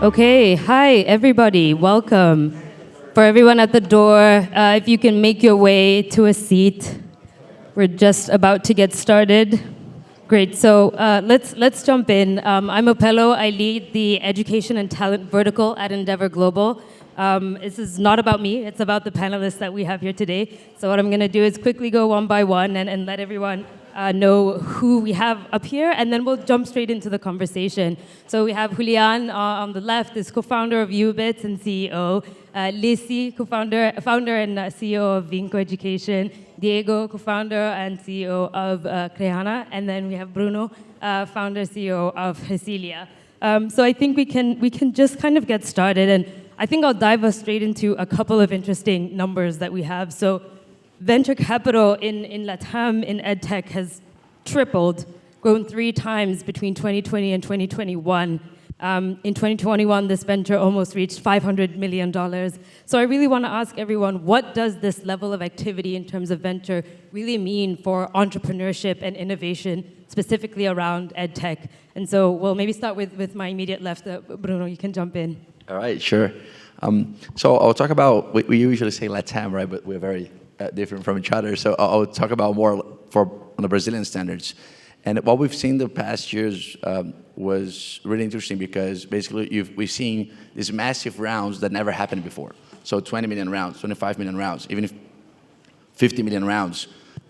Okay, hi everybody, welcome. For everyone at the door, if you can make your way to a seat, we're just about to get started. Great, so let's jump in. I'm Opelo, I lead the education and talent vertical at Endeavor Global. This is not about me, it's about the panelists that we have here today. So what I'm gonna do is quickly go one by one and let everyone know who we have up here, and then we'll jump straight into the conversation. So we have Julian on the left, is co-founder of UBITS and CEO. Lissy, founder and CEO of Vinco Education. Diego, co-founder and CEO of CREHANA. And then we have Bruno, founder, CEO of RESILIA. So I think we can just kind of get started, and I think I'll dive us straight into a couple of interesting numbers that we have. So venture capital in LATAM in EdTech has tripled, grown 3 times between 2020 and 2021. In 2021, this venture almost reached $500 million. So I really want to ask everyone, what does this level of activity in terms of venture really mean for entrepreneurship and innovation, specifically around EdTech? And so we'll maybe start with my immediate left. Bruno, you can jump in. All right, sure. So I'll talk about, we usually say LATAM, right? But we're very different from each other. So I'll talk about more on the Brazilian standards. And what we've seen the past years was really interesting because basically we've seen these massive rounds that never happened before. So 20 million rounds, 25 million rounds, even if 50 million rounds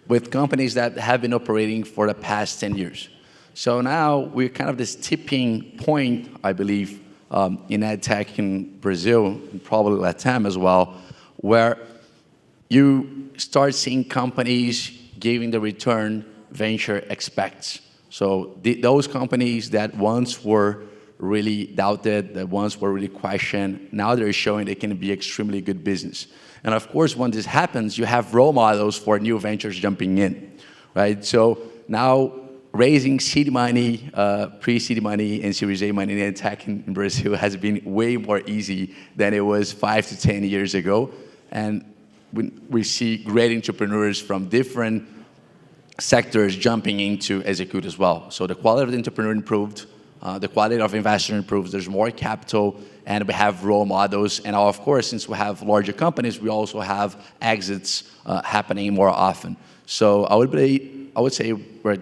with companies that have been operating for the past 10 years. So now we're kind of this tipping point, I believe, in EdTech in Brazil, and probably LATAM as well, where you start seeing companies giving the return venture expects. So those companies that once were really doubted, that once were really questioned, now they're showing they can be extremely good business. And of course, when this happens, you have role models for new ventures jumping in, right? So now raising seed money, pre-seed money, and Series A money in tech in Brazil has been way more easy than it was 5 to 10 years ago. And we see great entrepreneurs from different sectors jumping in to execute as well. So the quality of the entrepreneur improved, the quality of investor improves, there's more capital, and we have role models. And of course, since we have larger companies, we also have exits happening more often. So I would say we're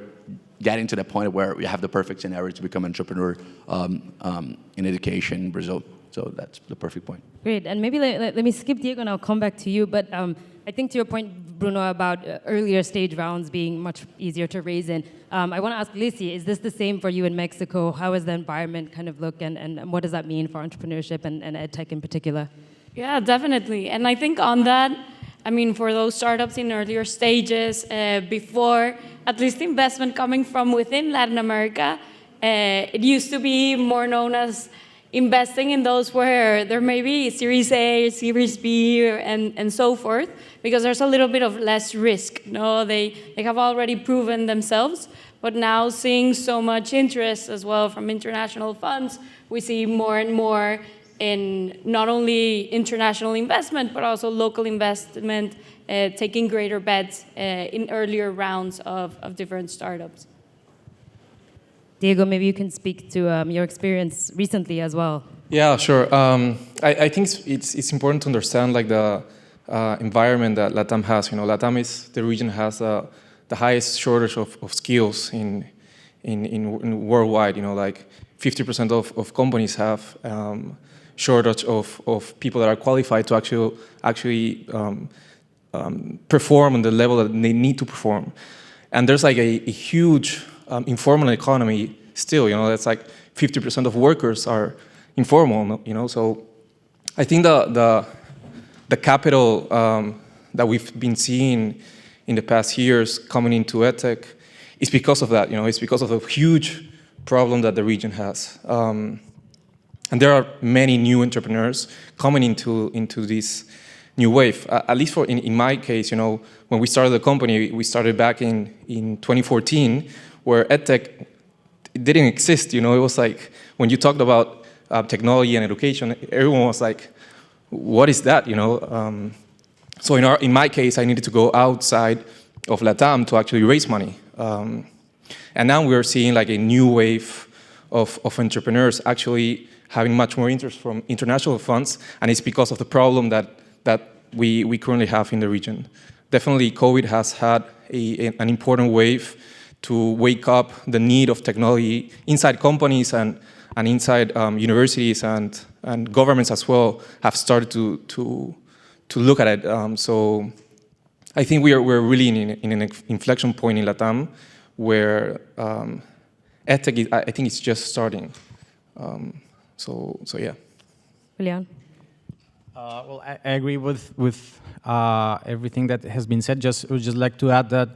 getting to the point where we have the perfect scenario to become an entrepreneur in education in Brazil. So that's the perfect point. Great, and maybe let me skip Diego and I'll come back to you, but I think to your point, Bruno, about earlier stage rounds being much easier to raise in, I want to ask Lissy, is this the same for you in Mexico? How does the environment kind of look, and what does that mean for entrepreneurship and EdTech in particular? Yeah, definitely, and I think on that, I mean, for those startups in earlier stages, before at least investment coming from within Latin America, it used to be more known as investing in those where there may be Series A, Series B, and so forth, because there's a little bit of less risk. No, they have already proven themselves, but now seeing so much interest as well from international funds, we see more and more in not only international investment, but also local investment, taking greater bets in earlier rounds of different startups. Diego, maybe you can speak to your experience recently as well. Yeah, sure. I think it's important to understand like the environment that LATAM has. You know, LATAM is the region has the highest shortage of skills in worldwide. You know, like 50% of companies have shortage of people that are qualified to actually perform on the level that they need to perform. And there's like a huge informal economy still, you know, that's like 50% of workers are informal, you know, so I think the capital that we've been seeing in the past years coming into EdTech is because of that, you know, it's because of a huge problem that the region has. And there are many new entrepreneurs coming into this new wave. At least in my case, you know, when we started the company, we started back in 2014, where EdTech didn't exist. You know, it was like when you talked about technology and education, everyone was like, "What is that?" You know. So in my case, I needed to go outside of LATAM to actually raise money, and now we're seeing like a new wave of entrepreneurs actually having much more interest from international funds, and it's because of the problem that we currently have in the region. Definitely, COVID has had an important wave to wake up the need of technology inside companies and inside universities and governments as well have started to look at it. So I think we're really in an inflection point in LATAM where EdTech, I think it's just starting. So yeah. Julian? Well, I agree with everything that has been said. I would just like to add that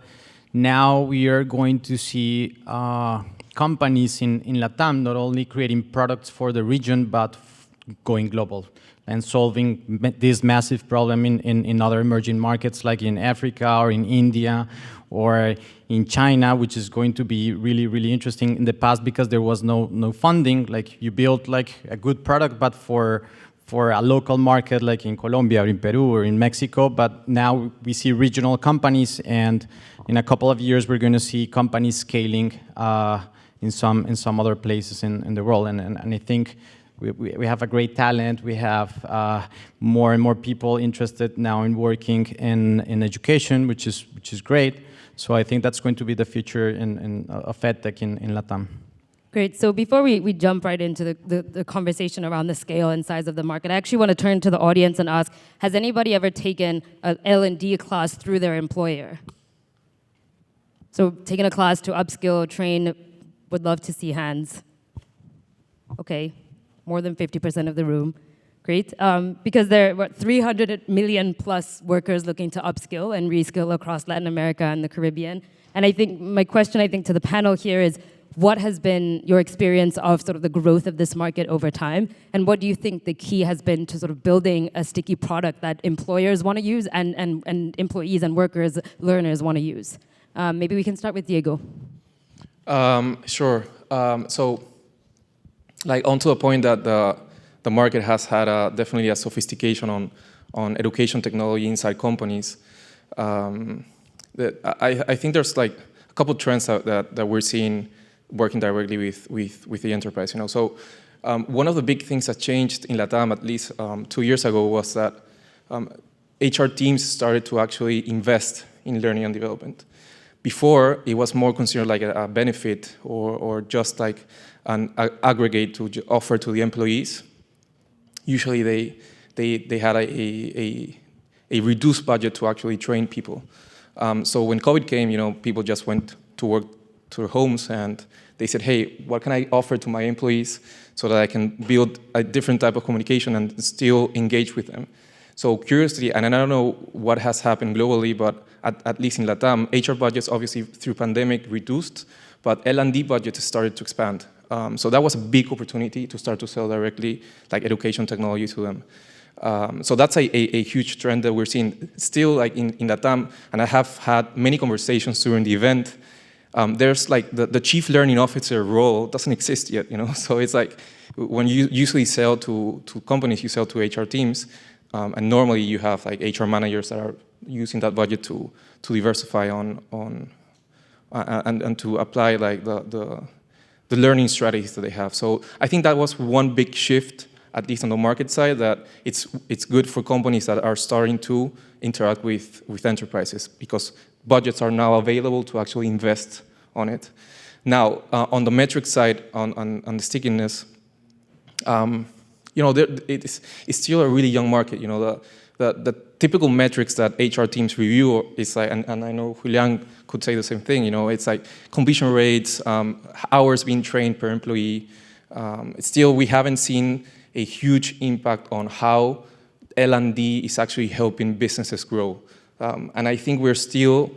now we are going to see companies in LATAM not only creating products for the region, but going global and solving this massive problem in other emerging markets like in Africa or in India or in China, which is going to be really, really interesting in the past because there was no funding. Like you built like a good product, but for a local market like in Colombia or in Peru or in Mexico, but now we see regional companies, and in a couple of years we're going to see companies scaling in some other places in the world. And I think we have a great talent. We have more and more people interested now in working in education, which is great. So I think that's going to be the future of EdTech in LATAM. Great. So before we jump right into the conversation around the scale and size of the market, I actually want to turn to the audience and ask, has anybody ever taken an L&D class through their employer? So taking a class to upskill, train, would love to see hands. Okay, more than 50% of the room. Great. Because there are 300 million plus workers looking to upskill and reskill across Latin America and the Caribbean. And I think my question, to the panel here is, what has been your experience of sort of the growth of this market over time? And what do you think the key has been to sort of building a sticky product that employers want to use and employees and workers, learners want to use? Maybe we can start with Diego. Sure. So, like, onto a point that the market has had definitely a sophistication on education technology inside companies. I think there's like a couple trends that we're seeing working directly with the enterprise. So one of the big things that changed in LATAM, at least 2 years ago, was that HR teams started to actually invest in learning and development. Before, it was more considered like a benefit or just like an aggregate to offer to the employees. Usually they had a reduced budget to actually train people. So when COVID came, people just went to work to their homes and they said, hey, what can I offer to my employees so that I can build a different type of communication and still engage with them? So curiously, and I don't know what has happened globally, but at least in LATAM, HR budgets obviously through pandemic reduced, but L&D budgets started to expand. So that was a big opportunity to start to sell directly like education technology to them. So that's a huge trend that we're seeing still like in LATAM, and I have had many conversations during the event. There's like the chief learning officer role doesn't exist yet, So it's like when you usually sell to companies, you sell to HR teams, and normally you have like HR managers that are using that budget to diversify on and to apply like the learning strategies that they have. So I think that was one big shift, at least on the market side, that it's good for companies that are starting to interact with enterprises because budgets are now available to actually invest on it. Now, on the metric side, on the stickiness, it's still a really young market. The typical metrics that HR teams review is like, and I know Julian could say the same thing. It's like completion rates, hours being trained per employee. Still, we haven't seen a huge impact on how L&D is actually helping businesses grow. And I think we're still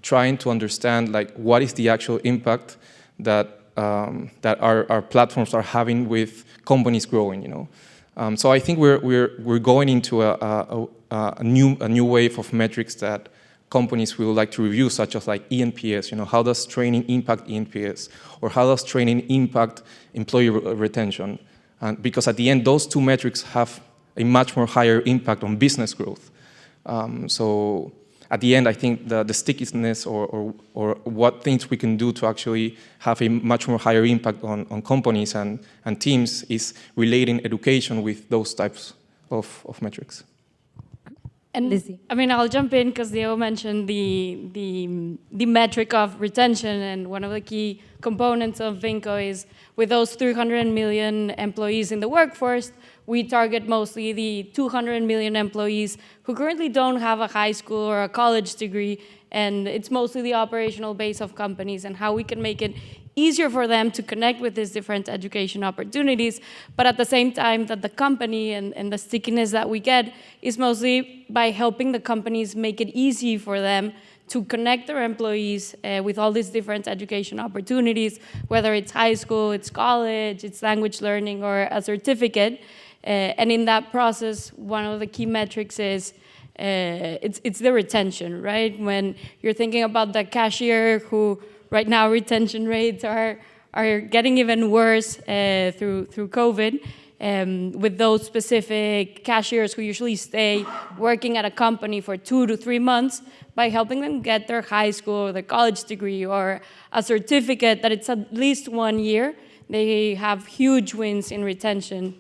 trying to understand like what is the actual impact that our platforms are having with companies growing. So I think we're going into a new wave of metrics that companies will like to review, such as like eNPS. How does training impact eNPS, or how does training impact employee retention? And because at the end, those two metrics have a much more higher impact on business growth. So at the end, I think the stickiness or what things we can do to actually have a much more higher impact on companies and teams is relating education with those types of metrics. And Lissy. I mean, I'll jump in because Diego mentioned the metric of retention, and one of the key components of Vinco is with those 300 million employees in the workforce, we target mostly the 200 million employees who currently don't have a high school or a college degree, and it's mostly the operational base of companies and how we can make it easier for them to connect with these different education opportunities, but at the same time that the company and the stickiness that we get is mostly by helping the companies make it easy for them to connect their employees with all these different education opportunities, whether it's high school, it's college, it's language learning, or a certificate. And in that process, one of the key metrics is it's the retention, right? When you're thinking about the cashier who right now retention rates are getting even worse through COVID, with those specific cashiers who usually stay working at a company for 2 to 3 months, by helping them get their high school or their college degree or a certificate that it's at least 1 year, they have huge wins in retention.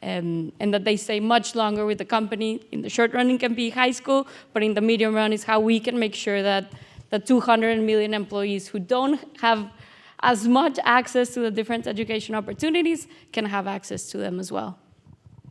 And that they stay much longer with the company. In the short run, it can be high school, but in the medium run is how we can make sure that the 200 million employees who don't have as much access to the different education opportunities can have access to them as well.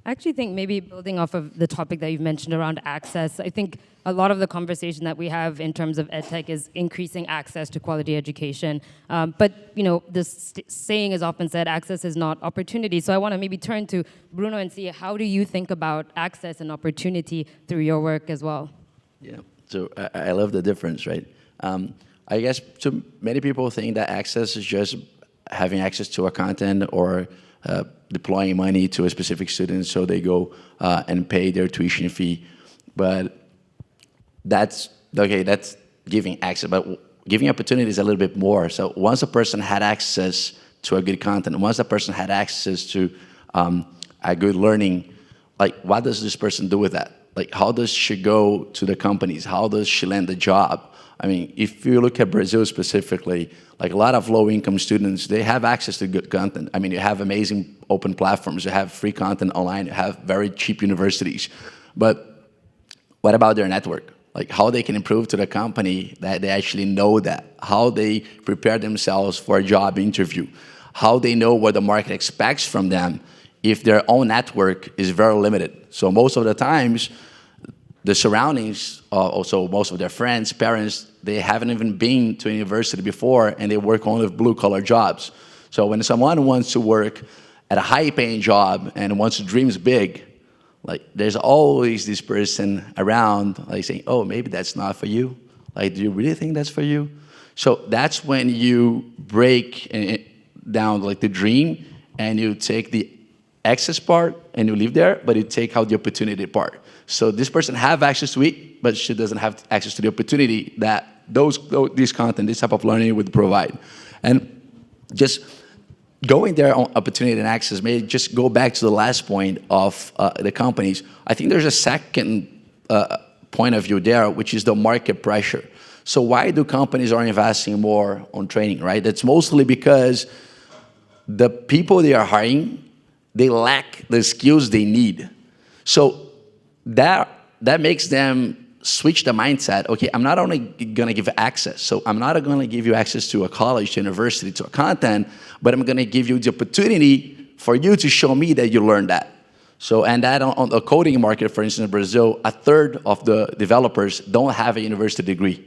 I actually think maybe building off of the topic that you've mentioned around access, I think a lot of the conversation that we have in terms of edtech is increasing access to quality education. But you know, this saying is often said, access is not opportunity. So I want to maybe turn to Bruno and see how do you think about access and opportunity through your work as well? Yeah, so I love the difference, right? I guess so many people think that access is just having access to a content or deploying money to a specific student so they go and pay their tuition fee. But that's giving access, but giving opportunity is a little bit more. So once a person had access to a good content, once a person had access to a good learning, like what does this person do with that? Like how does she go to the companies? How does she land a job? I mean, if you look at Brazil specifically, like a lot of low-income students, they have access to good content. I mean, you have amazing open platforms, you have free content online, you have very cheap universities. But what about their network? Like how they can improve to the company that they actually know that, how they prepare themselves for a job interview, how they know what the market expects from them if their own network is very limited. So most of the times, the surroundings, also most of their friends, parents, they haven't even been to a university before and they work only with blue-collar jobs. So when someone wants to work at a high-paying job and wants to dream big, like there's always this person around like saying, oh, maybe that's not for you. Like, do you really think that's for you? So that's when you break down like the dream and you take the access part and you leave there, but you take out the opportunity part. So this person have access to it, but she doesn't have access to the opportunity that this content, this type of learning would provide. And just going there on opportunity and access, may just go back to the last point of the companies. I think there's a second point of view there, which is the market pressure. So why do companies are investing more on training, right? That's mostly because the people they are hiring, they lack the skills they need. So that makes them switch the mindset. Okay, I'm not only gonna give access, so I'm not gonna give you access to a college, to a university, to a content, but I'm gonna give you the opportunity for you to show me that you learned that. So, and that on the coding market, for instance, in Brazil, 1/3 of the developers don't have a university degree.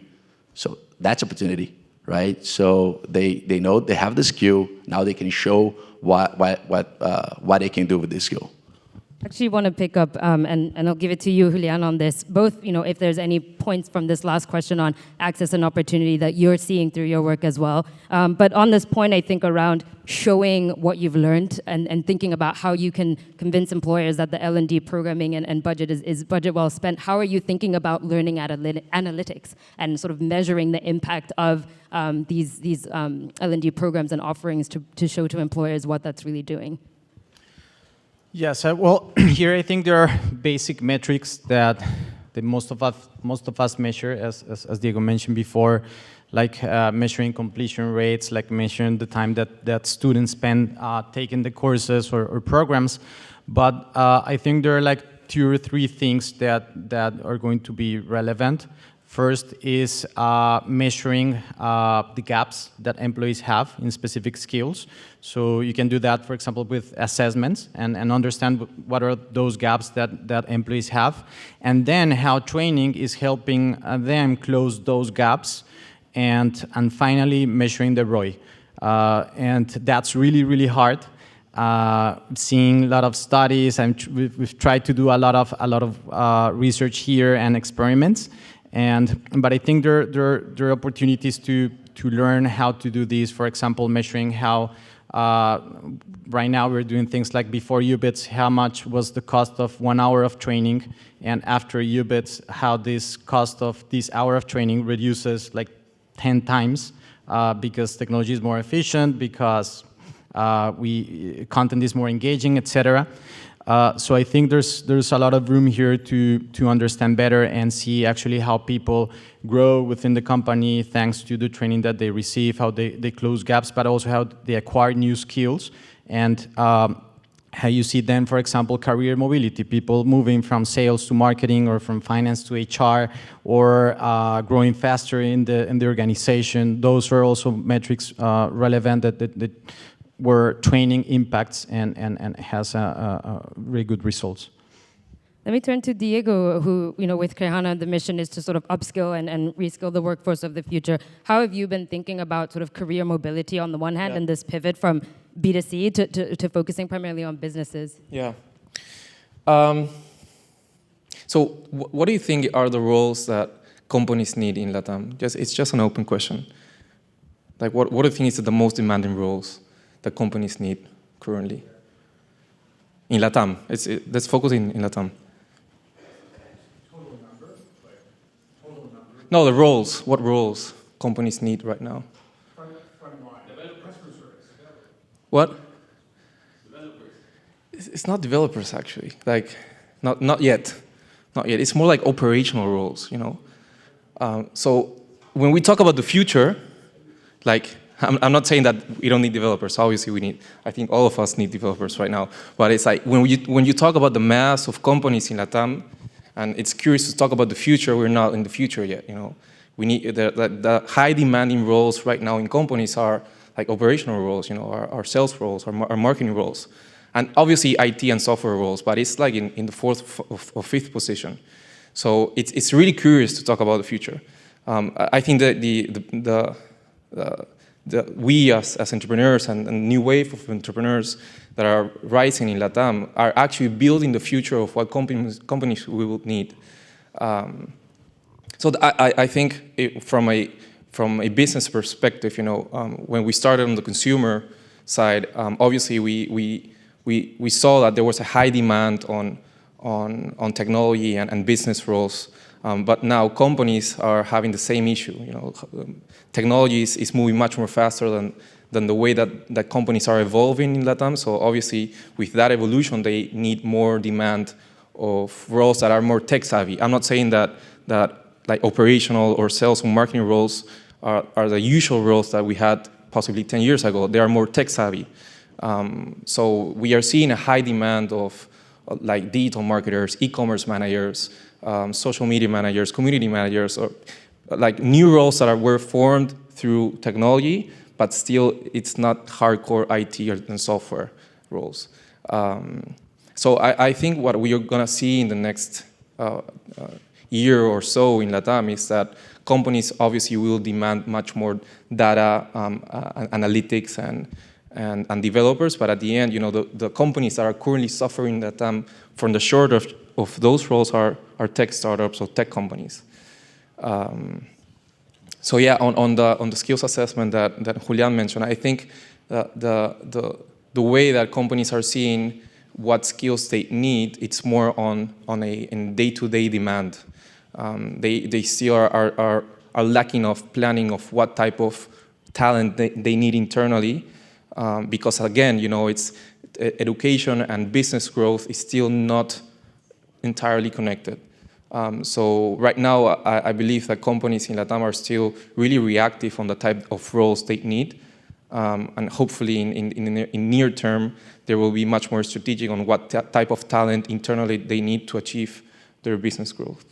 So that's opportunity, right? So they know they have the skill, now they can show what they can do with this skill. Actually want to pick up, and I'll give it to you, Julian, on this. Both, you know, if there's any points from this last question on access and opportunity that you're seeing through your work as well. But on this point, I think around showing what you've learned and thinking about how you can convince employers that the L&D programming and budget is budget well spent. How are you thinking about learning analytics and sort of measuring the impact of these L&D programs and offerings to show to employers what that's really doing? Yes, well, here I think there are basic metrics that Most of us measure, as Diego mentioned before, like measuring completion rates, like measuring the time that students spend taking the courses or programs. But I think there are like 2 or 3 things that are going to be relevant. First is measuring the gaps that employees have in specific skills. So you can do that, for example, with assessments and understand what are those gaps that employees have. And then how training is helping them close those gaps. And finally, measuring the ROI. And that's really, really hard. Seeing a lot of studies, and we've tried to do a lot of research here and experiments. But I think there are opportunities to learn how to do this. For example, measuring how right now we're doing things like before UBITS, how much was the cost of 1 hour of training, and after UBITS, how this cost of this hour of training reduces like 10 times because technology is more efficient, because content is more engaging, etc. So I think there's a lot of room here to understand better and see actually how people grow within the company thanks to the training that they receive, how they close gaps, but also how they acquire new skills, and how you see then, for example, career mobility, people moving from sales to marketing or from finance to HR, or growing faster in the organization. Those are also metrics relevant that where training impacts and has really good results. Let me turn to Diego, who, with CREHANA, the mission is to sort of upskill and reskill the workforce of the future. How have you been thinking about sort of career mobility on the one hand, and this pivot from B2C to focusing primarily on businesses? Yeah. So what do you think are the roles that companies need in LATAM? It's just an open question. Like, what do you think is the most demanding roles that companies need currently in LATAM? Let's focus in LATAM. Total number? No, the roles. What roles companies need right now? Customer service. What? Developers. It's not developers, actually. Like, not yet. Not yet. It's more like operational roles, So when we talk about the future, like, I'm not saying that we don't need developers. Obviously, I think all of us need developers right now. But it's like, when you talk about the mass of companies in LATAM, and it's curious to talk about the future, we're not in the future yet, We need the high demanding roles right now in companies are like operational roles, our sales roles, our marketing roles. And obviously IT and software roles, but it's like in the 4th or 5th position. So it's really curious to talk about the future. I think that we as entrepreneurs and a new wave of entrepreneurs that are rising in LATAM are actually building the future of what companies we will need. So I think from a business perspective, when we started on the consumer side, obviously we saw that there was a high demand on technology and business roles. But now companies are having the same issue. Technology is moving much more faster than the way that companies are evolving in LATAM. So obviously, with that evolution, they need more demand of roles that are more tech savvy. I'm not saying that like operational or sales or marketing roles are the usual roles that we had possibly 10 years ago. They are more tech savvy. So we are seeing a high demand of like digital marketers, e-commerce managers, social media managers, community managers, or like new roles that were formed through technology, but still it's not hardcore IT and software roles. So I think what we are gonna see in the next year or so in LATAM is that companies obviously will demand much more data, analytics, and developers, but at the end, the companies that are currently suffering LATAM from the shortage of those roles are tech startups or tech companies. So yeah, on the skills assessment that Julian mentioned, I think the way that companies are seeing what skills they need, it's more on a day-to-day demand. They still are lacking of planning of what type of talent they need internally, because again, it's education and business growth is still not entirely connected. So right now, I believe that companies in LATAM are still really reactive on the type of roles they need. And hopefully in near term, there will be much more strategic on what type of talent internally they need to achieve their business growth.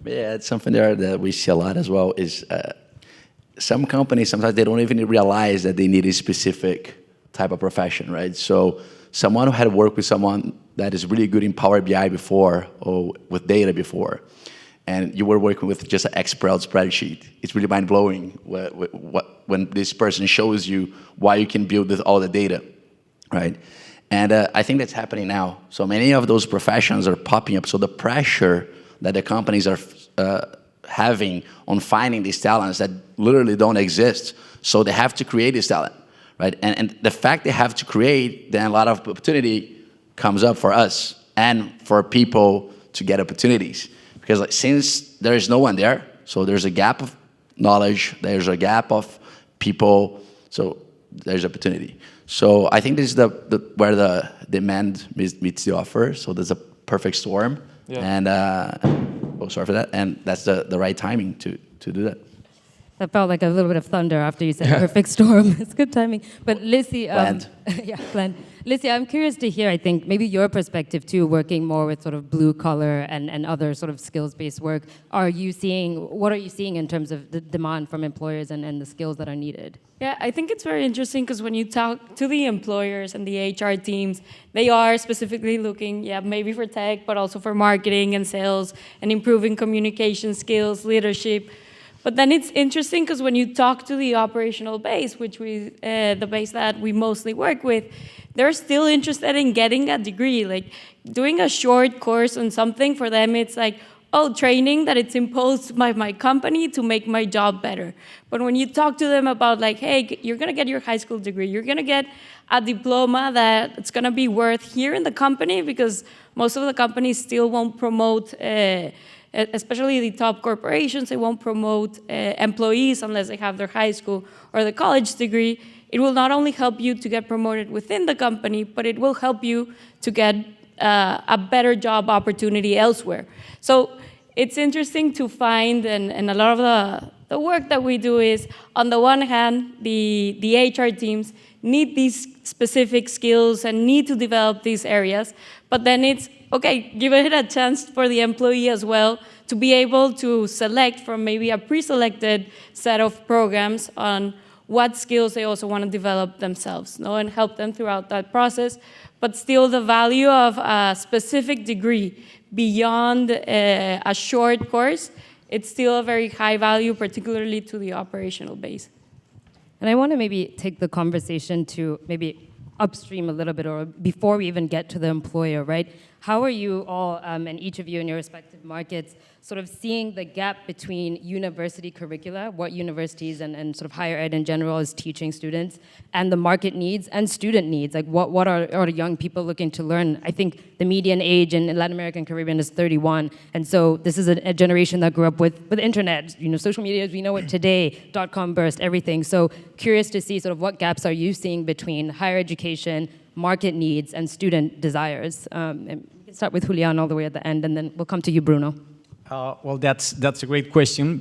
Yeah, it's something there that we see a lot as well is some companies, sometimes they don't even realize that they need a specific type of profession, right? So someone who had worked with someone that is really good in Power BI before or with data before, and you were working with just an Excel spreadsheet, it's really mind-blowing when this person shows you why you can build all the data, right? And I think that's happening now. So many of those professions are popping up. So the pressure that the companies are having on finding these talents that literally don't exist, so they have to create this talent, right? And the fact they have to create, then a lot of opportunity comes up for us and for people to get opportunities. Because like, since there is no one there, so there's a gap of knowledge, there's a gap of people, so there's opportunity. So I think this is where the demand meets the offer, so there's a perfect storm. Yeah. And, oh, sorry for that, and that's the right timing to do that. That felt like a little bit of thunder after you said perfect storm. It's good timing. But Lissy, planned. Yeah, planned. Lissy, I'm curious to hear, I think, maybe your perspective too, working more with sort of blue collar and other sort of skills-based work. What are you seeing in terms of the demand from employers and the skills that are needed? Yeah, I think it's very interesting because when you talk to the employers and the HR teams, they are specifically looking, maybe for tech, but also for marketing and sales and improving communication skills, leadership. But then it's interesting because when you talk to the operational base, which the base that we mostly work with, they're still interested in getting a degree. Like doing a short course on something for them, it's like, oh, training that it's imposed by my company to make my job better. But when you talk to them about like, hey, you're gonna get your high school degree, you're gonna get a diploma that it's gonna be worth here in the company because most of the companies still won't promote especially the top corporations, they won't promote employees unless they have their high school or the college degree. It will not only help you to get promoted within the company, but it will help you to get a better job opportunity elsewhere. So it's interesting to find, and a lot of the work that we do is, on the one hand, the HR teams need these specific skills and need to develop these areas, but then it's, okay, give it a chance for the employee as well to be able to select from maybe a pre-selected set of programs on what skills they also want to develop themselves, and help them throughout that process. But still the value of a specific degree beyond a short course, it's still a very high value, particularly to the operational base. And I want to maybe take the conversation to maybe upstream a little bit, or before we even get to the employer, right? How are you all, and each of you in your respective markets, sort of seeing the gap between university curricula, what universities and sort of higher ed in general is teaching students, and the market needs and student needs? Like what are young people looking to learn? I think the median age in Latin America and Caribbean is 31, and so this is a generation that grew up with internet, social media as we know it today, .com burst, everything. So curious to see sort of what gaps are you seeing between higher education, market needs, and student desires. And we can start with Julian all the way at the end, and then we'll come to you, Bruno. Well, that's a great question.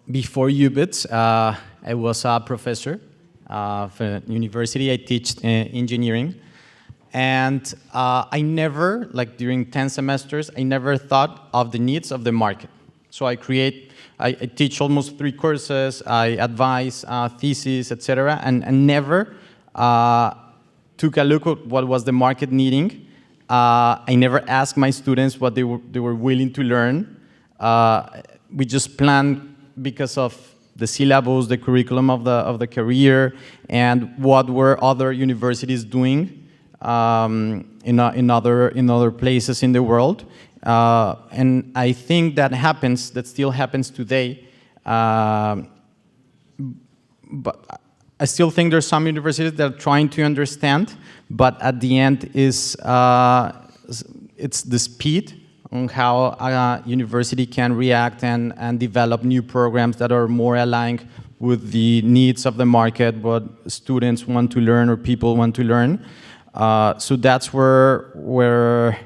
Before UBITS, I was a professor of a university. I teach engineering. And I never, like during 10 semesters, I never thought of the needs of the market. So I teach almost 3 courses, I advise theses, etc., and never took a look at what was the market needing. I never asked my students what they were willing to learn. We just planned because of the syllabus, the curriculum of the career, and what were other universities doing in other places in the world. And I think that still happens today. But I still think there's some universities that are trying to understand, but at the end it's the speed on how a university can react and develop new programs that are more aligned with the needs of the market, what students want to learn or people want to learn. So that's where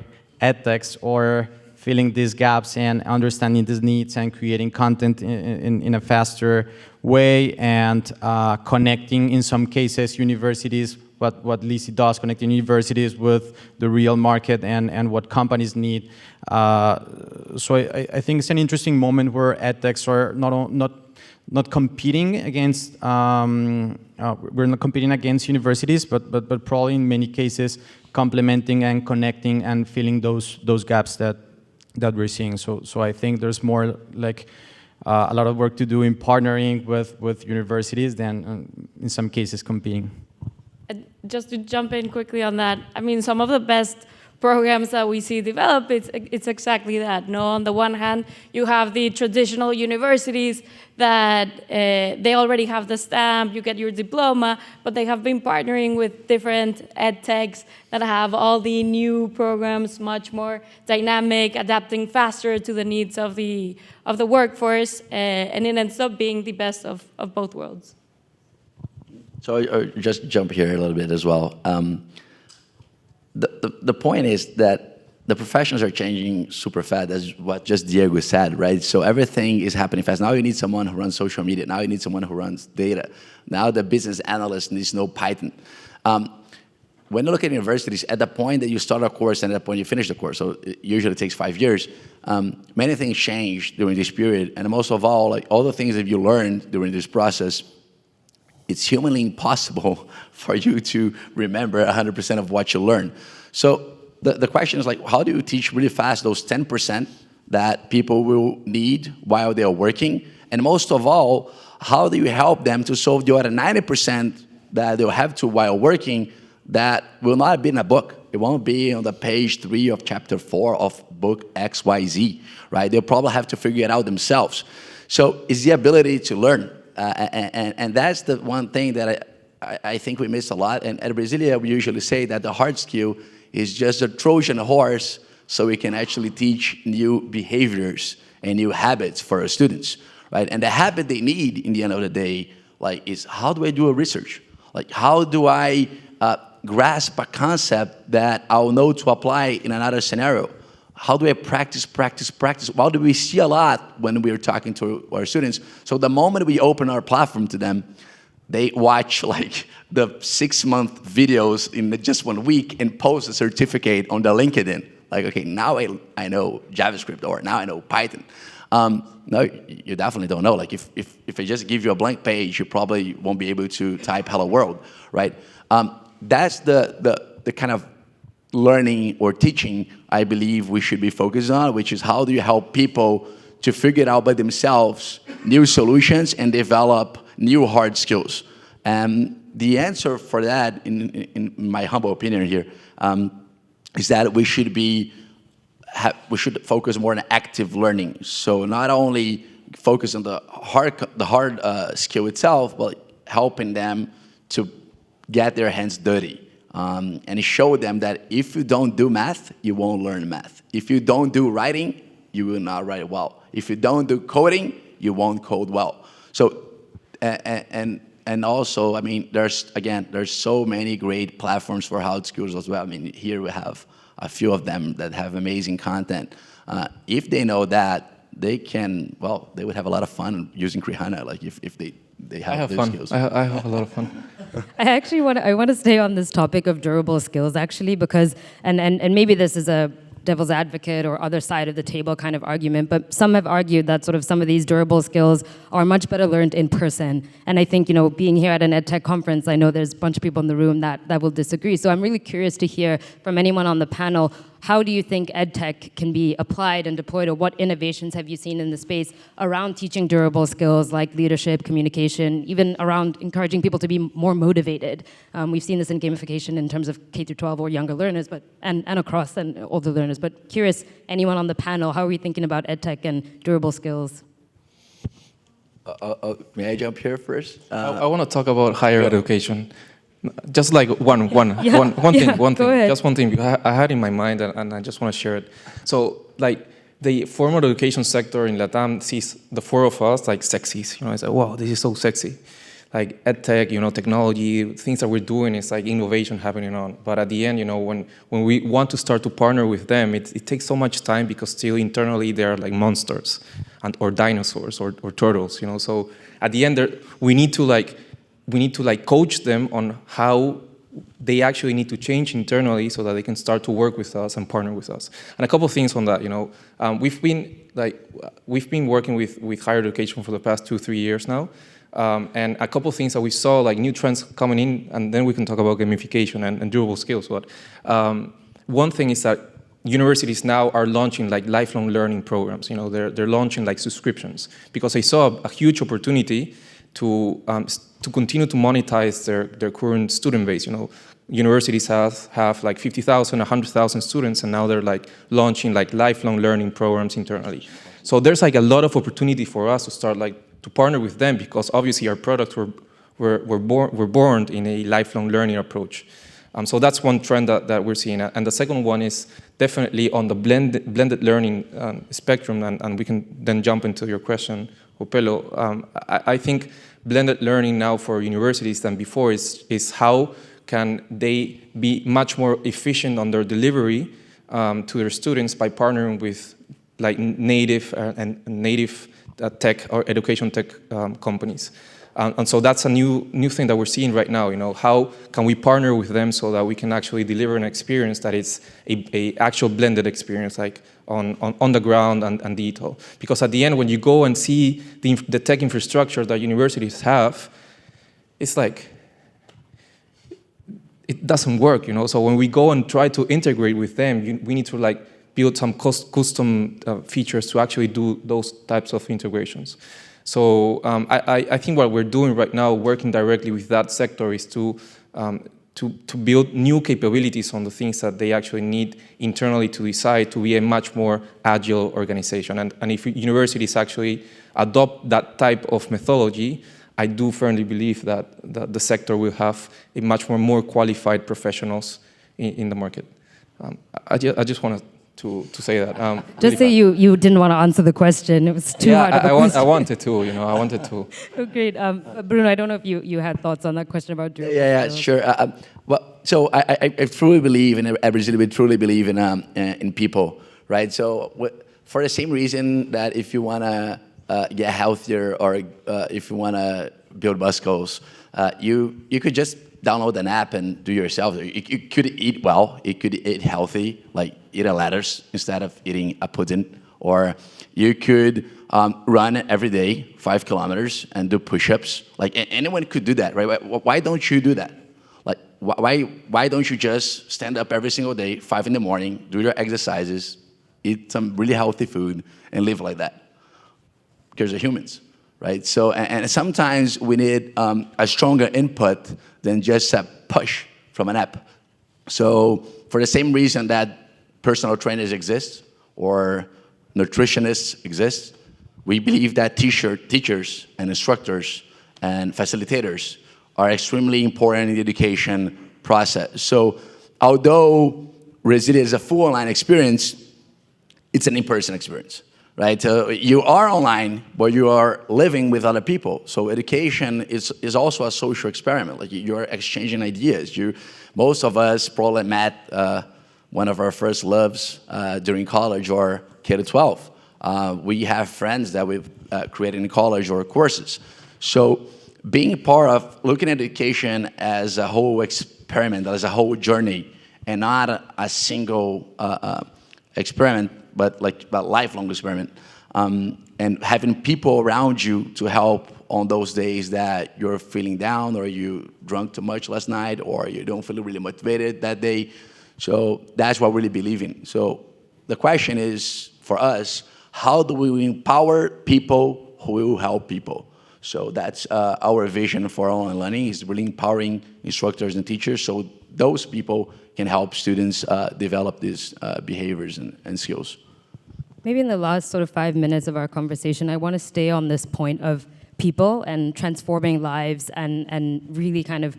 edtechs or filling these gaps and understanding these needs and creating content in a faster way, and connecting, in some cases, universities, what Lissy does, connecting universities with the real market and what companies need. So I think it's an interesting moment where edtechs are not competing against, we're not competing against universities, but probably in many cases complementing and connecting and filling those gaps that we're seeing. So I think there's more like a lot of work to do in partnering with universities than in some cases competing. Just to jump in quickly on that, I mean, some of the best programs that we see develop, it's exactly that. No, on the one hand, you have the traditional universities that they already have the stamp, you get your diploma, but they have been partnering with different ed techs that have all the new programs, much more dynamic, adapting faster to the needs of the workforce, and it ends up being the best of both worlds. So I'll just jump here a little bit as well. The point is that the professions are changing super fast, as what just Diego said, right? So everything is happening fast. Now you need someone who runs social media. Now you need someone who runs data. Now the business analyst needs to know Python. When you look at universities, at the point that you start a course and at the point you finish the course, so it usually takes 5 years, many things change during this period. And most of all, like all the things that you learned during this process, it's humanly impossible for you to remember 100% of what you learn. So the question is like, how do you teach really fast those 10% that people will need while they are working? And most of all, how do you help them to solve the other 90% that they'll have to while working that will not be in a book? It won't be on the page 3 of chapter 4 of book XYZ, right? They'll probably have to figure it out themselves. So it's the ability to learn. And that's the one thing that I think we miss a lot. And at RESILIA, we usually say that the hard skill is just a Trojan horse so we can actually teach new behaviors and new habits for our students, right? And the habit they need in the end of the day, like, is how do I do a research? Like, how do I grasp a concept that I'll know to apply in another scenario? How do I practice? Well, do we see a lot when we are talking to our students? So the moment we open our platform to them, they watch like the 6-month videos in just 1 week and post a certificate on the LinkedIn. Like, okay, now I know JavaScript, or now I know Python. No, you definitely don't know. Like if I just give you a blank page, you probably won't be able to type hello world, right? That's the kind of learning or teaching I believe we should be focused on, which is how do you help people to figure it out by themselves, new solutions, and develop new hard skills. And the answer for that, in my humble opinion here, is that we should focus more on active learning. So not only focus on the hard skill itself, but helping them to get their hands dirty. And show them that if you don't do math, you won't learn math. If you don't do writing, you will not write well. If you don't do coding, you won't code well. So, and also, I mean, there's so many great platforms for hard skills as well. I mean, here we have a few of them that have amazing content. If they know that, they can, well, they would have a lot of fun using CREHANA, like if they have those skills. I have a lot of fun. I want to stay on this topic of durable skills, actually, because, and maybe this is a devil's advocate or other side of the table kind of argument, but some have argued that sort of some of these durable skills are much better learned in person. And I think, you know, being here at an EdTech conference, I know there's a bunch of people in the room that will disagree. So I'm really curious to hear from anyone on the panel, how do you think EdTech can be applied and deployed, or what innovations have you seen in the space around teaching durable skills like leadership, communication, even around encouraging people to be more motivated? We've seen this in gamification in terms of K-12 or younger learners, but and across and older learners. But curious, anyone on the panel, how are we thinking about EdTech and durable skills? May I jump here first? I want to talk about higher education. Just like one thing, ahead. just one thing I had in my mind, and I just want to share it. So, like, the formal education sector in Latam sees the four of us like sexies. You know, it's like, wow, this is so sexy. like edtech, technology, things that we're doing, it's like innovation happening on. But at the end, when we want to start to partner with them, it takes so much time because still internally they are like monsters or dinosaurs or turtles, So at the end, we need to coach them on how they actually need to change internally so that they can start to work with us and partner with us. And a couple of things on that, we've been working with higher education for the past 2-3 years now. And a couple of things that we saw, like new trends coming in, and then we can talk about gamification and durable skills. But one thing is that universities now are launching like lifelong learning programs. They're launching like subscriptions because they saw a huge opportunity to continue to monetize their current student base. Universities have like 50,000, 100,000 students, and now they're like launching like lifelong learning programs internally. So there's like a lot of opportunity for us to start like to partner with them because obviously our products were born in a lifelong learning approach. So that's one trend that we're seeing. And the second one is definitely on the blended learning spectrum, and we can then jump into your question, Opelo. I think blended learning now for universities than before is how can they be much more efficient on their delivery to their students by partnering with like native tech or education tech companies. And so that's a new thing that we're seeing right now. How can we partner with them so that we can actually deliver an experience that is a actual blended experience, like on the ground and digital? Because at the end, when you go and see the tech infrastructure that universities have, it's like it doesn't work. So when we go and try to integrate with them, we need to like build some custom features to actually do those types of integrations. So I think what we're doing right now, working directly with that sector, is to build new capabilities on the things that they actually need internally to decide to be a much more agile organization. And if universities actually adopt that type of methodology, I do firmly believe that the sector will have a much more qualified professionals in the market. I just wanted to say that. Just say you didn't want to answer the question. It was too hard of a question. I wanted to, I wanted to. Oh, great. Bruno, I don't know if you had thoughts on that question about durable skills. Sure. So I truly believe, and at RESILIA we truly believe in people, right? So for the same reason that if you want to get healthier or if you want to build muscles, you could just download an app and do yourself. You could eat well, you could eat healthy, like eat a lettuce instead of eating a pudding. Or you could run every day 5 kilometers and do push-ups. Like anyone could do that, right? Why don't you do that? Like why don't you just stand up every single day, 5 in the morning, do your exercises, eat some really healthy food, and live like that? Because they're humans, right? So, and sometimes we need a stronger input than just a push from an app. So for the same reason that personal trainers exist or nutritionists exist, we believe that teachers and instructors and facilitators are extremely important in the education process. So although RESILIA is a full online experience, it's an in-person experience. Right, you are online, but you are living with other people. So education is also a social experiment. Like you're exchanging ideas. Most of us probably met one of our first loves during college or K-12. We have friends that we've created in college or courses. So being part of looking at education as a whole experiment, as a whole journey, and not a single experiment, but like a lifelong experiment, and having people around you to help on those days that you're feeling down, or you drank too much last night, or you don't feel really motivated that day. So that's what we really believe in. So the question is, for us, how do we empower people who will help people? So that's our vision for online learning, is really empowering instructors and teachers so those people can help students develop these behaviors and skills. Maybe in the last sort of 5 minutes of our conversation, I want to stay on this point of people and transforming lives and really kind of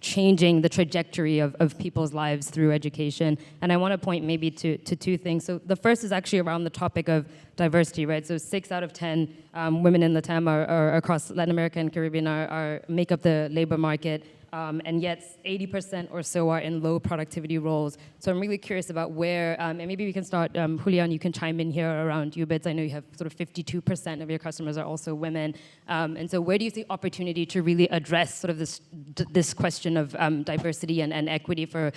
changing the trajectory of people's lives through education. And I want to point maybe to two things. So the first is actually around the topic of diversity, right? So 6 out of 10 women in Latam are across Latin America and Caribbean make up the labor market. And yet 80% or so are in low productivity roles. So I'm really curious about where, and maybe we can start, Julian, you can chime in here around UBITS. I know you have sort of 52% of your customers are also women. And so where do you see opportunity to really address sort of this question of diversity and equity for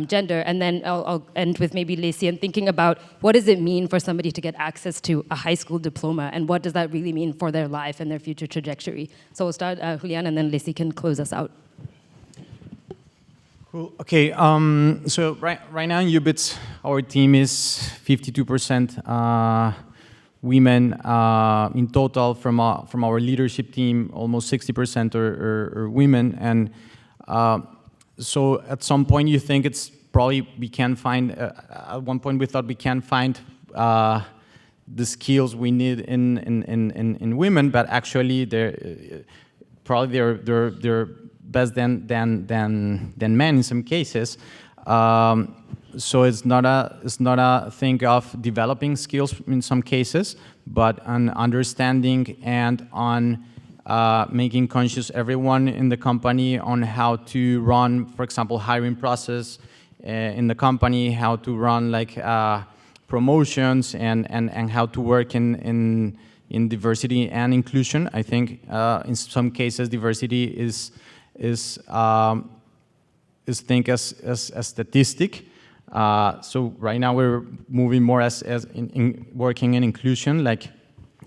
gender? And then I'll end with maybe Lissy and thinking about what does it mean for somebody to get access to a high school diploma, and what does that really mean for their life and their future trajectory? So we'll start, Julian, and then Lissy can close us out. Cool. Okay. So right now in UBITS, our team is 52% women in total. From our leadership team, almost 60% are women. And so at some point, you think it's probably we can find. At one point, we thought we can find the skills we need in women, but actually they're best than men in some cases. So it's not a thing of developing skills in some cases, but on understanding and on making conscious everyone in the company on how to run, for example, hiring process in the company, how to run like promotions and how to work in diversity and inclusion. I think in some cases diversity is think as a statistic. So right now we're moving more as in working in inclusion, like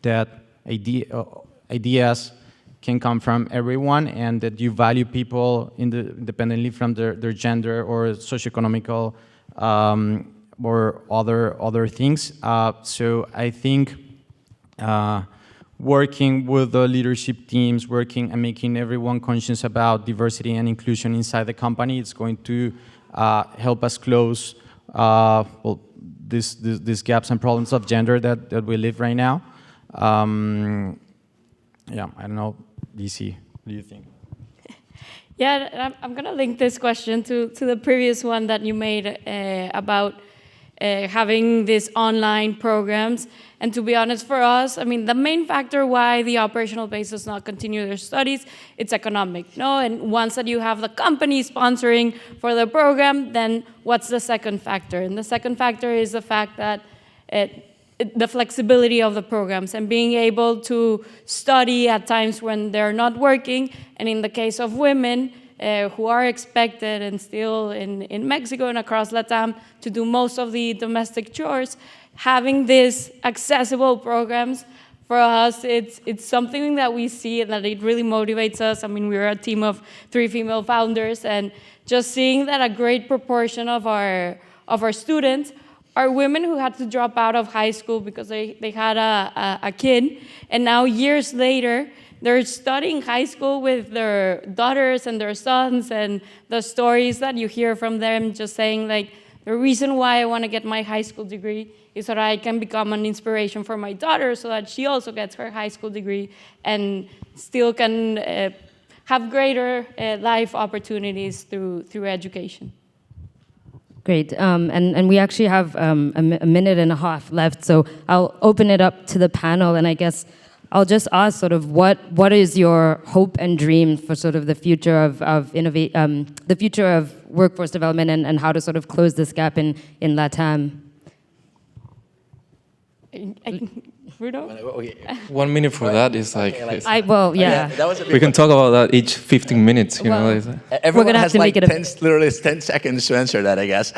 that ideas can come from everyone, and that you value people independently from their gender or socioeconomical or other things. So I think working with the leadership teams, working and making everyone conscious about diversity and inclusion inside the company, it's going to help us close these gaps and problems of gender that we live right now. Yeah, I don't know, Lissy, what do you think? Yeah, I'm going to link this question to the previous one that you made about having these online programs. And to be honest, for us, I mean, the main factor why the operational base does not continue their studies, it's economic, no? And once that you have the company sponsoring for the program, then what's the second factor? And the second factor is the fact that the flexibility of the programs and being able to study at times when they're not working. And in the case of women, who are expected and still in Mexico and across Latam to do most of the domestic chores, having these accessible programs, for us, it's something that we see and that it really motivates us. I mean, we're a team of 3 female founders, and just seeing that a great proportion of our students are women who had to drop out of high school because they had a kid, and now years later, they're studying high school with their daughters and their sons, and the stories that you hear from them just saying like, the reason why I want to get my high school degree is so that I can become an inspiration for my daughter so that she also gets her high school degree and still can have greater life opportunities through education. Great, and we actually have a minute and a half left, so I'll open it up to the panel, and I guess I'll just ask sort of what is your hope and dream for sort of the future of the future of workforce development and how to sort of close this gap in LATAM? Bruno? 1 minute for that is like... Yeah. We can talk about that each 15 minutes, you know. Everyone has like 10 seconds to answer that, I guess.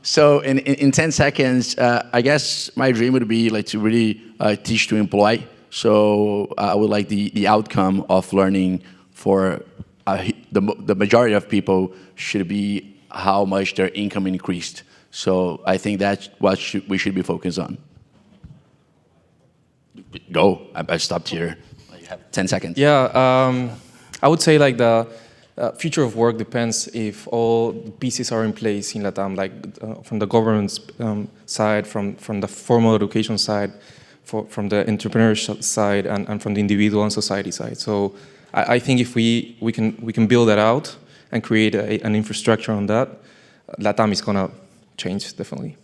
So in 10 seconds, I guess my dream would be like to really teach to employ. So I would like the outcome of learning for the majority of people should be how much their income increased. So I think that's what we should be focused on. Go. I stopped here. You have 10 seconds. Yeah, I would say like the future of work depends if all the pieces are in place in LATAM, like from the government's side, from the formal education side, from the entrepreneurship side, and from the individual and society side. So I think if we can build that out, and create an infrastructure on that, LATAM is going to change, definitely.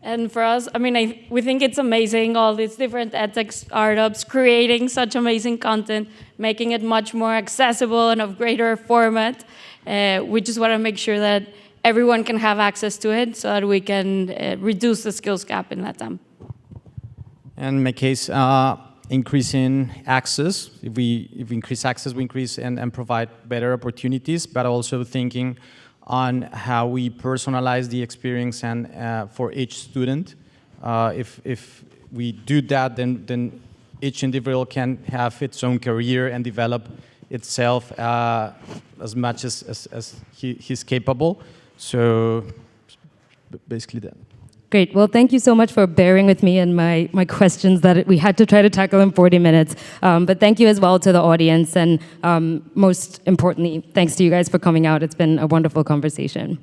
And for us, I mean, we think it's amazing, all these different edtech startups creating such amazing content, making it much more accessible and of greater format. We just want to make sure that everyone can have access to it so that we can reduce the skills gap in LATAM. And in my case, increasing access. If we increase access, we increase and provide better opportunities, but also thinking on how we personalize the experience and for each student. If we do that, then each individual can have its own career and develop itself as much as he's capable. So basically that. Great. Well, thank you so much for bearing with me and my questions that we had to try to tackle in 40 minutes. But thank you as well to the audience. And most importantly, thanks to you guys for coming out. It's been a wonderful conversation.